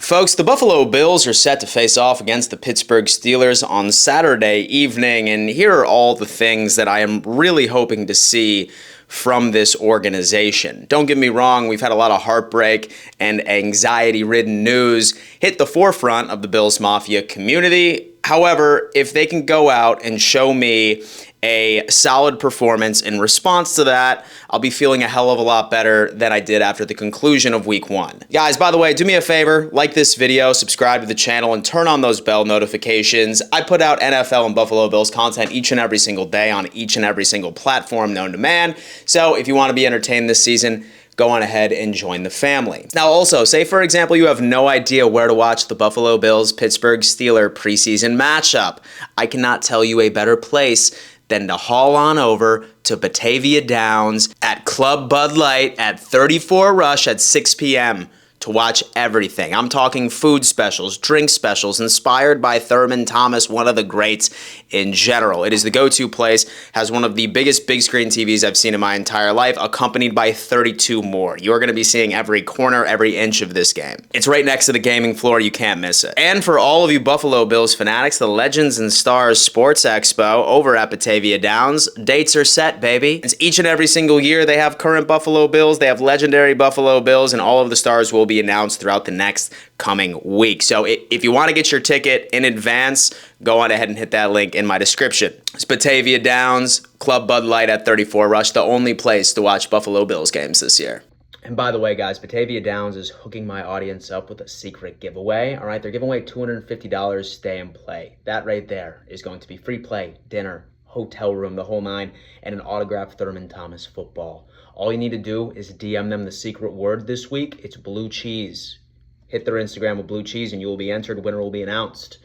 Folks, the Buffalo Bills are set to face off against the Pittsburgh Steelers on Saturday evening, and here are all the things that I am really hoping to see from this organization. Don't get me wrong, we've had a lot of heartbreak and anxiety-ridden news hit the forefront of the Bills Mafia community. However, if they can go out and show me a solid performance in response to that, I'll be feeling a hell of a lot better than I did after the conclusion of week 1. Guys, by the way, do me a favor, like this video, subscribe to the channel, and turn on those bell notifications. I put out NFL and Buffalo Bills content each and every single day on each and every single platform known to man. So if you want to be entertained this season, go on ahead and join the family. Now also, say for example you have no idea where to watch the Buffalo Bills-Pittsburgh Steelers preseason matchup. I cannot tell you a better place than to haul on over to Batavia Downs at Club Bud Light at 34 Rush at 6 p.m. to watch everything. I'm talking food specials, drink specials, inspired by Thurman Thomas, one of the greats in general. It is the go-to place, has one of the biggest big screen TVs I've seen in my entire life, accompanied by 32 more. You're going to be seeing every corner, every inch of this game. It's right next to the gaming floor. You can't miss it. And for all of you Buffalo Bills fanatics, the Legends and Stars Sports Expo over at Batavia Downs, dates are set, baby. It's each and every single year they have current Buffalo Bills, they have legendary Buffalo Bills, and all of the stars will be announced throughout the next coming week. So if you want to get your ticket in advance, go on ahead and hit that link in my description. It's Batavia Downs, Club Bud Light at 34 Rush, the only place to watch Buffalo Bills games this year. And by the way, guys, Batavia Downs is hooking my audience up with a secret giveaway. All right, they're giving away $250 stay and play. That right there is going to be free play, dinner, hotel room, the whole nine, and an autographed Thurman Thomas football. All you need to do is DM them the secret word this week. It's blue cheese. Hit their Instagram with blue cheese and you will be entered. Winner will be announced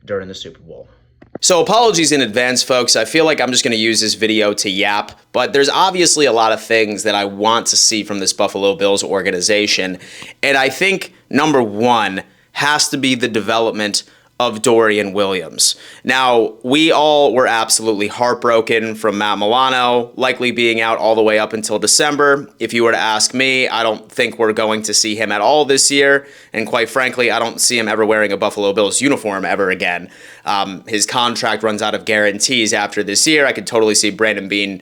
during the Super Bowl. So apologies in advance, folks. I feel like I'm just going to use this video to yap, but there's obviously a lot of things that I want to see from this Buffalo Bills organization. And I think number one has to be the development of Dorian Williams. Now, we all were absolutely heartbroken from Matt Milano likely being out all the way up until December. If you were to ask me, I don't think we're going to see him at all this year, and quite frankly, I don't see him ever wearing a Buffalo Bills uniform ever again. His contract runs out of guarantees after this year. I could totally see Brandon Beane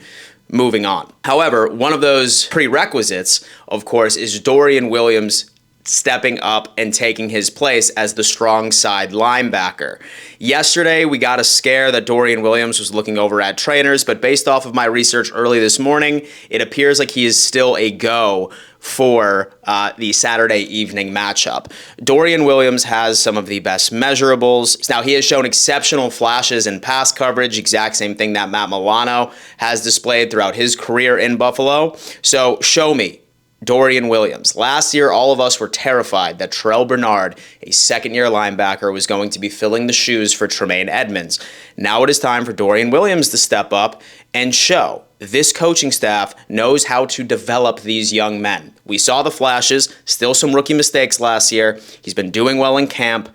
moving on. However, one of those prerequisites, of course, is Dorian Williams stepping up and taking his place as the strong side linebacker. Yesterday, we got a scare that Dorian Williams was looking over at trainers, but based off of my research early this morning, it appears like he is still a go for the Saturday evening matchup. Dorian Williams has some of the best measurables. Now, he has shown exceptional flashes in pass coverage, exact same thing that Matt Milano has displayed throughout his career in Buffalo. So show me Dorian Williams. Last year, all of us were terrified that Terrell Bernard, a second-year linebacker, was going to be filling the shoes for Tremaine Edmonds. Now it is time for Dorian Williams to step up and show this coaching staff knows how to develop these young men. We saw the flashes, still some rookie mistakes last year. He's been doing well in camp.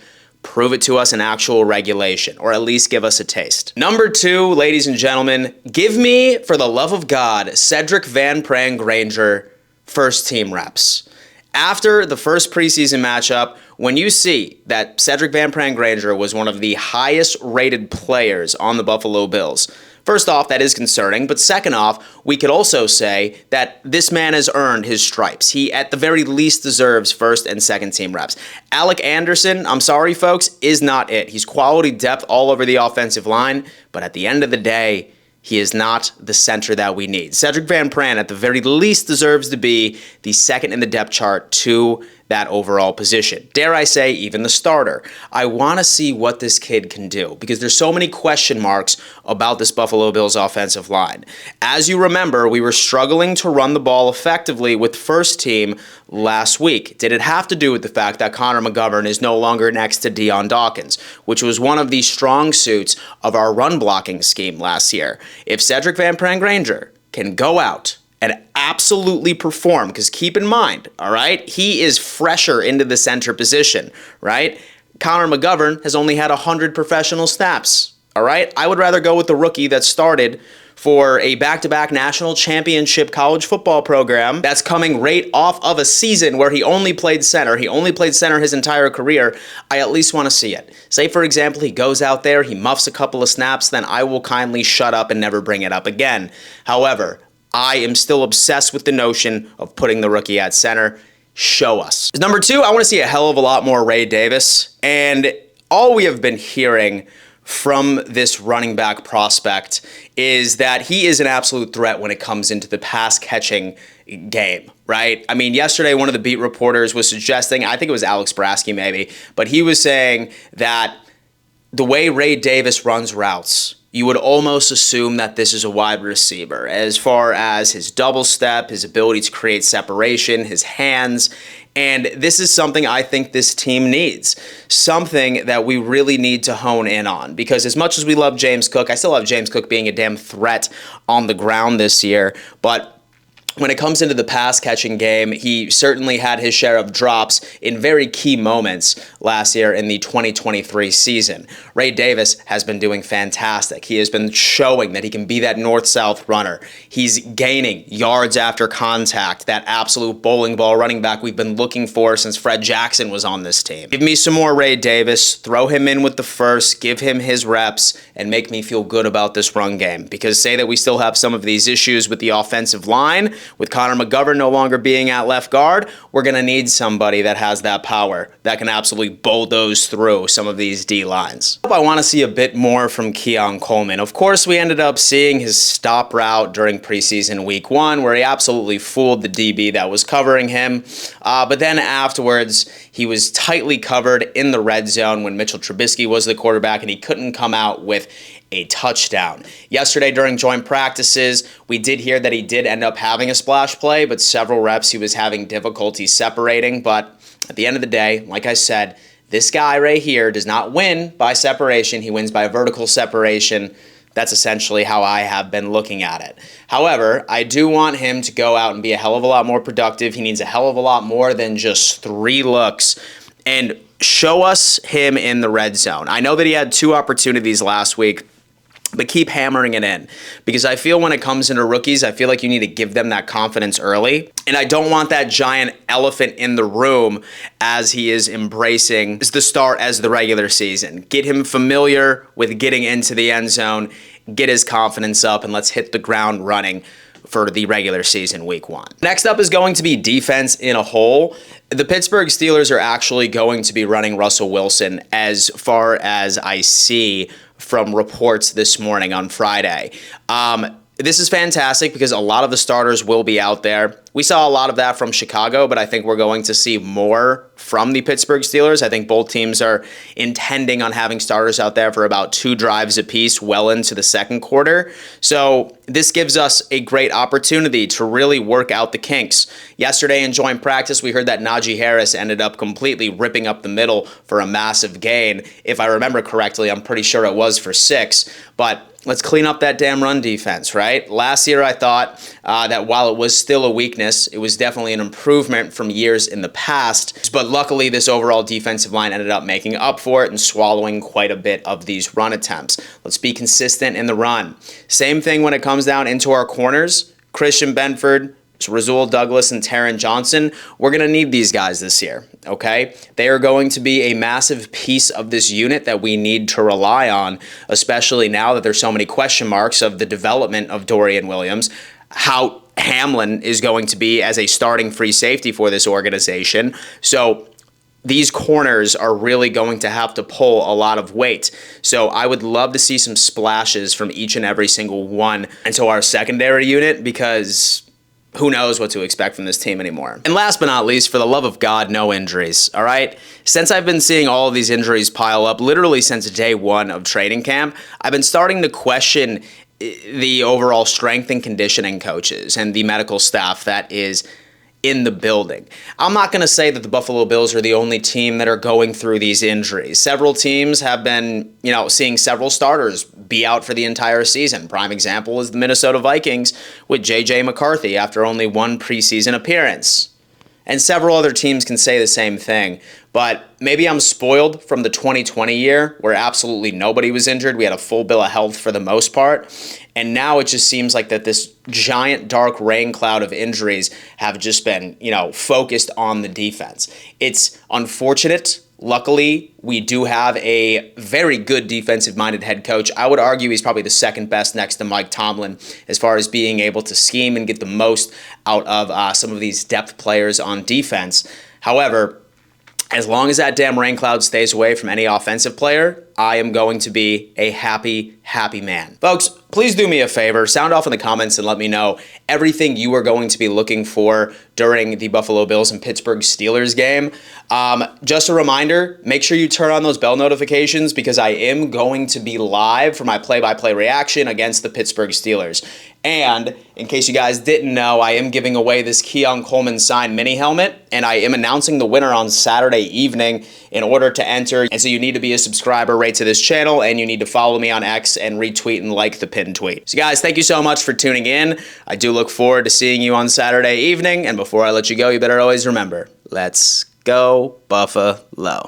Prove it to us in actual regulation, or at least give us a taste. Number two, ladies and gentlemen, give me, for the love of God, Cedric Van Pran Granger first team reps. After the first preseason matchup, when you see that Cedric Van Pran Granger was one of the highest rated players on the Buffalo Bills, first off, that is concerning, but second off, we could also say that this man has earned his stripes. He, at the very least, deserves first and second team reps. Alec Anderson, I'm sorry, folks, is not it. He's quality depth all over the offensive line, but at the end of the day, he is not the center that we need. Cedric Van Pran, at the very least, deserves to be the second in the depth chart to that overall position. Dare I say, even the starter. I want to see what this kid can do because there's so many question marks about this Buffalo Bills offensive line. As you remember, we were struggling to run the ball effectively with first team last week. Did it have to do with the fact that Connor McGovern is no longer next to Dion Dawkins, which was one of the strong suits of our run blocking scheme last year? If Cedric Van Pran Granger can go out and absolutely perform, because keep in mind, all right, he is fresher into the center position, right? Connor McGovern has only had 100 professional snaps, all right? I would rather go with the rookie that started for a back-to-back national championship college football program that's coming right off of a season where he only played center. He only played center his entire career. I at least want to see it. Say, for example, he goes out there, he muffs a couple of snaps, then I will kindly shut up and never bring it up again. However, I am still obsessed with the notion of putting the rookie at center. Show us. Number 2, I want to see a hell of a lot more Ray Davis. And all we have been hearing from this running back prospect is that he is an absolute threat when it comes into the pass catching game, right? I mean, yesterday one of the beat reporters was suggesting, I think it was Alex Brasky maybe, but he was saying that the way Ray Davis runs routes, you would almost assume that this is a wide receiver as far as his double step, his ability to create separation, his hands. And this is something I think this team needs, something that we really need to hone in on, because as much as we love James Cook, I still love James Cook being a damn threat on the ground this year, but when it comes into the pass-catching game, he certainly had his share of drops in very key moments last year in the 2023 season. Ray Davis has been doing fantastic. He has been showing that he can be that north-south runner. He's gaining yards after contact, that absolute bowling ball running back we've been looking for since Fred Jackson was on this team. Give me some more Ray Davis, throw him in with the first, give him his reps, and make me feel good about this run game. Because say that we still have some of these issues with the offensive line, with Connor McGovern no longer being at left guard, we're going to need somebody that has that power, that can absolutely bulldoze through some of these D-lines. I want to see a bit more from Keon Coleman. Of course, we ended up seeing his stop route during preseason week 1, where he absolutely fooled the DB that was covering him. But then afterwards, he was tightly covered in the red zone when Mitchell Trubisky was the quarterback, and he couldn't come out with a touchdown. Yesterday during joint practices, we did hear that he did end up having a splash play, but several reps he was having difficulty separating. But at the end of the day, like I said, this guy right here does not win by separation. He wins by vertical separation. That's essentially how I have been looking at it. However, I do want him to go out and be a hell of a lot more productive. He needs a hell of a lot more than just 3 looks. And show us him in the red zone. I know that he had 2 opportunities last week, but keep hammering it in, because I feel when it comes into rookies, I feel like you need to give them that confidence early. And I don't want that giant elephant in the room as he is embracing the start as the regular season. Get him familiar with getting into the end zone, get his confidence up, and let's hit the ground running for the regular season week 1. Next up is going to be defense in a whole. The Pittsburgh Steelers are actually going to be running Russell Wilson as far as I see from reports this morning on Friday. This is fantastic because a lot of the starters will be out there. We saw a lot of that from Chicago, but I think we're going to see more from the Pittsburgh Steelers. I think both teams are intending on having starters out there for about 2 drives apiece well into the second quarter. So this gives us a great opportunity to really work out the kinks. Yesterday in joint practice, we heard that Najee Harris ended up completely ripping up the middle for a massive gain. If I remember correctly, I'm pretty sure it was for 6, but let's clean up that damn run defense, right? Last year, I thought that while it was still a weakness, it was definitely an improvement from years in the past. But luckily, this overall defensive line ended up making up for it and swallowing quite a bit of these run attempts. Let's be consistent in the run. Same thing when it comes down into our corners. Christian Benford, Rasul Douglas, and Taron Johnson, we're going to need these guys this year, okay? They are going to be a massive piece of this unit that we need to rely on, especially now that there's so many question marks of the development of Dorian Williams, how Hamlin is going to be as a starting free safety for this organization. So these corners are really going to have to pull a lot of weight. So I would love to see some splashes from each and every single one into our secondary unit, because who knows what to expect from this team anymore. And last but not least, for the love of God, no injuries, all right? Since I've been seeing all of these injuries pile up, literally since day 1 of training camp, I've been starting to question the overall strength and conditioning coaches and the medical staff that is in the building. I'm not going to say that the Buffalo Bills are the only team that are going through these injuries. Several teams have been, seeing several starters be out for the entire season. Prime example is the Minnesota Vikings with J.J. McCarthy after only 1 preseason appearance. and several other teams can say the same thing. But maybe I'm spoiled from the 2020 year where absolutely nobody was injured. We had a full bill of health for the most part. And now it just seems like that this giant dark rain cloud of injuries have just been, focused on the defense. It's unfortunate. Luckily, we do have a very good defensive-minded head coach. I would argue he's probably the second best next to Mike Tomlin as far as being able to scheme and get the most out of some of these depth players on defense. However, as long as that damn rain cloud stays away from any offensive player, I am going to be a happy, happy man. Folks, please do me a favor. Sound off in the comments and let me know everything you are going to be looking for during the Buffalo Bills and Pittsburgh Steelers game. Just a reminder, make sure you turn on those bell notifications because I am going to be live for my play-by-play reaction against the Pittsburgh Steelers. And in case you guys didn't know, I am giving away this Keon Coleman signed mini helmet, and I am announcing the winner on Saturday evening in order to enter. And so you need to be a subscriber right to this channel, and you need to follow me on X and retweet and like the pinned tweet. So guys, thank you so much for tuning in. I do look forward to seeing you on Saturday evening. And before I let you go, you better always remember, let's go Buffalo.